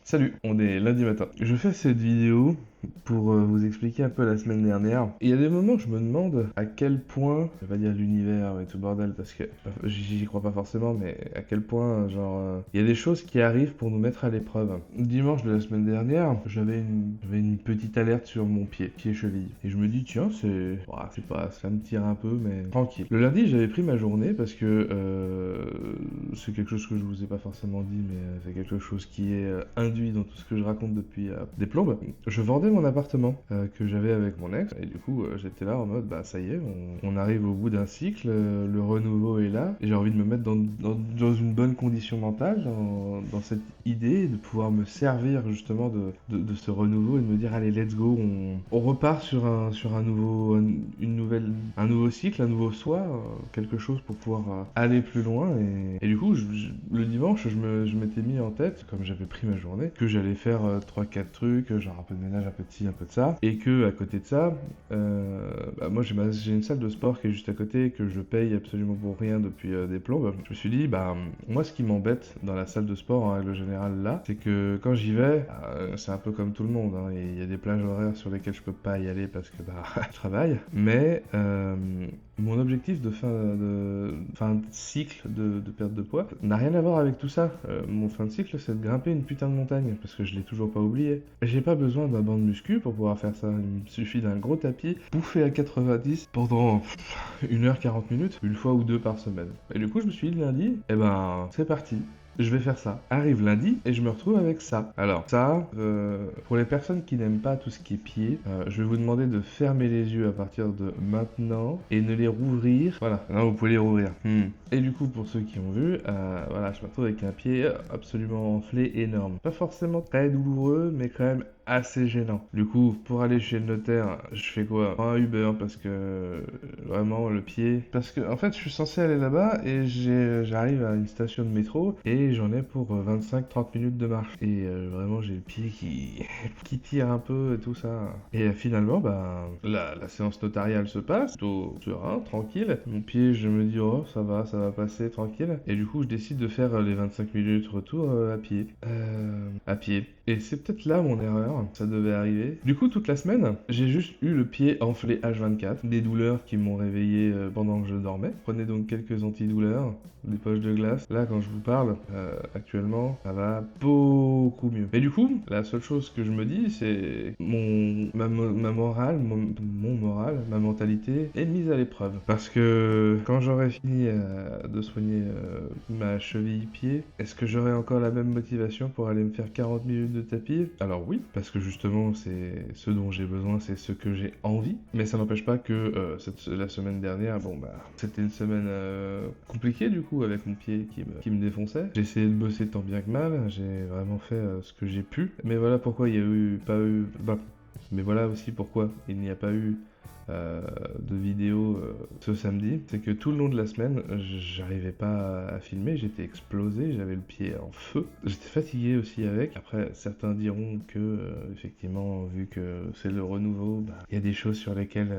Salut, on est lundi matin. Je fais cette vidéo pour vous expliquer un peu la semaine dernière. Et il y a des moments où je me demande à quel point, je vais pas dire l'univers et tout bordel parce que j'y crois pas forcément, mais à quel point, il y a des choses qui arrivent pour nous mettre à l'épreuve. Dimanche de la semaine dernière, j'avais une petite alerte sur mon pied cheville. Et je me dis, tiens, c'est pas, ça me tire un peu, mais tranquille. Le lundi, j'avais pris ma journée parce que c'est quelque chose que je vous ai pas forcément dit, mais c'est quelque chose qui est induit dans tout ce que je raconte depuis des plombes. Je vendais mon appartement que j'avais avec mon ex, et du coup, j'étais là en mode, bah ça y est, on arrive au bout d'un cycle, le renouveau est là, et j'ai envie de me mettre dans une bonne condition mentale, dans cette idée de pouvoir me servir justement de ce renouveau et de me dire, allez, let's go, on repart sur un nouveau cycle, un nouveau soi, quelque chose pour pouvoir aller plus loin. Et du coup, le dimanche, je m'étais mis en tête, comme j'avais pris ma journée, que j'allais faire 3-4 trucs, genre un peu de ménage, un peu de ci, un peu de ça, et que à côté de ça, moi j'ai une salle de sport qui est juste à côté, que je paye absolument pour rien depuis des plombes. Je me suis dit, moi ce qui m'embête dans la salle de sport en règle générale là, c'est que quand j'y vais, c'est un peu comme tout le monde, hein, il y a des plages horaires sur lesquelles je peux pas y aller parce que je travaille, mais mon objectif de fin de cycle de perte de poids n'a rien à voir avec tout ça. Mon fin de cycle, c'est de grimper une putain de montagne, parce que je l'ai toujours pas oublié. J'ai pas besoin d'un banc de muscu pour pouvoir faire ça. Il me suffit d'un gros tapis, bouffé à 90 pendant 1h 40 minutes, une fois ou deux par semaine. Et du coup, je me suis dit lundi, c'est parti. Je vais faire ça. Arrive lundi et je me retrouve avec ça. Alors ça, pour les personnes qui n'aiment pas tout ce qui est pied, je vais vous demander de fermer les yeux à partir de maintenant et ne les rouvrir. Voilà, non, vous pouvez les rouvrir. Et du coup, pour ceux qui ont vu, voilà, je me retrouve avec un pied absolument enflé, énorme. Pas forcément très douloureux, mais quand même assez gênant. Du coup, pour aller chez le notaire, je fais quoi? Je prends un Uber parce que vraiment le pied. Parce que en fait, je suis censé aller là-bas et j'arrive à une station de métro et j'en ai pour 25-30 minutes de marche. Et vraiment, j'ai le pied qui tire un peu et tout ça. Et finalement, la séance notariale se passe, plutôt serein, tranquille. Mon pied, je me dis, oh, ça va passer tranquille. Et du coup, je décide de faire les 25 minutes retour à pied. À pied. Et c'est peut-être là mon erreur, ça devait arriver. Du coup, toute la semaine, j'ai juste eu le pied enflé H24, des douleurs qui m'ont réveillé pendant que je dormais. Je prenais donc quelques antidouleurs, des poches de glace. Là, quand je vous parle, actuellement, ça va beaucoup mieux. Et du coup, la seule chose que je me dis, c'est ma morale, mon moral, ma mentalité est mise à l'épreuve. Parce que quand j'aurai fini de soigner ma cheville-pied, est-ce que j'aurai encore la même motivation pour aller me faire 40 minutes de tapis? Alors oui, parce que justement c'est ce dont j'ai besoin, c'est ce que j'ai envie, mais ça n'empêche pas que la semaine dernière, c'était une semaine compliquée du coup avec mon pied qui me défonçait. J'ai essayé de bosser tant bien que mal, j'ai vraiment fait ce que j'ai pu, mais voilà pourquoi mais voilà aussi pourquoi il n'y a pas eu de vidéo ce samedi, c'est que tout le long de la semaine, j'arrivais pas à filmer, j'étais explosé, j'avais le pied en feu, j'étais fatigué aussi avec. Après, certains diront que effectivement, vu que c'est le renouveau, il y a des choses sur lesquelles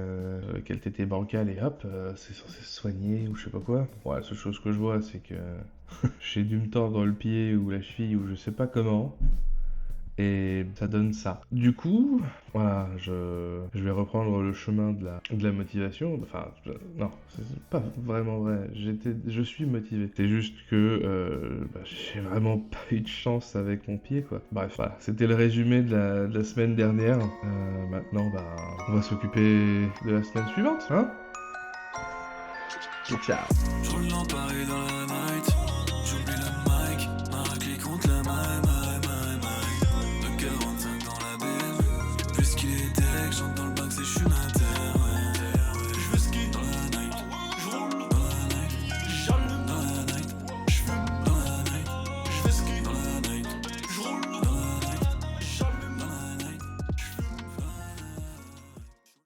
t'étais bancal et hop, c'est censé se soigner ou je sais pas quoi. Ouais, la seule chose que je vois, c'est que j'ai dû me tordre le pied ou la cheville ou je sais pas comment. Et ça donne ça. Du coup, voilà, je vais reprendre le chemin de la motivation. Enfin, non, c'est pas vraiment vrai. Je suis motivé. C'est juste que j'ai vraiment pas eu de chance avec mon pied, quoi. Bref, voilà, c'était le résumé de la semaine dernière. Maintenant, on va s'occuper de la semaine suivante, hein? Ciao. Je roule dans Paris dans la night. J'oublie le mic, ma raclée contre la maille. De 45 dans la BM. Puisqu'il est tech, j'entends le bac, c'est je suis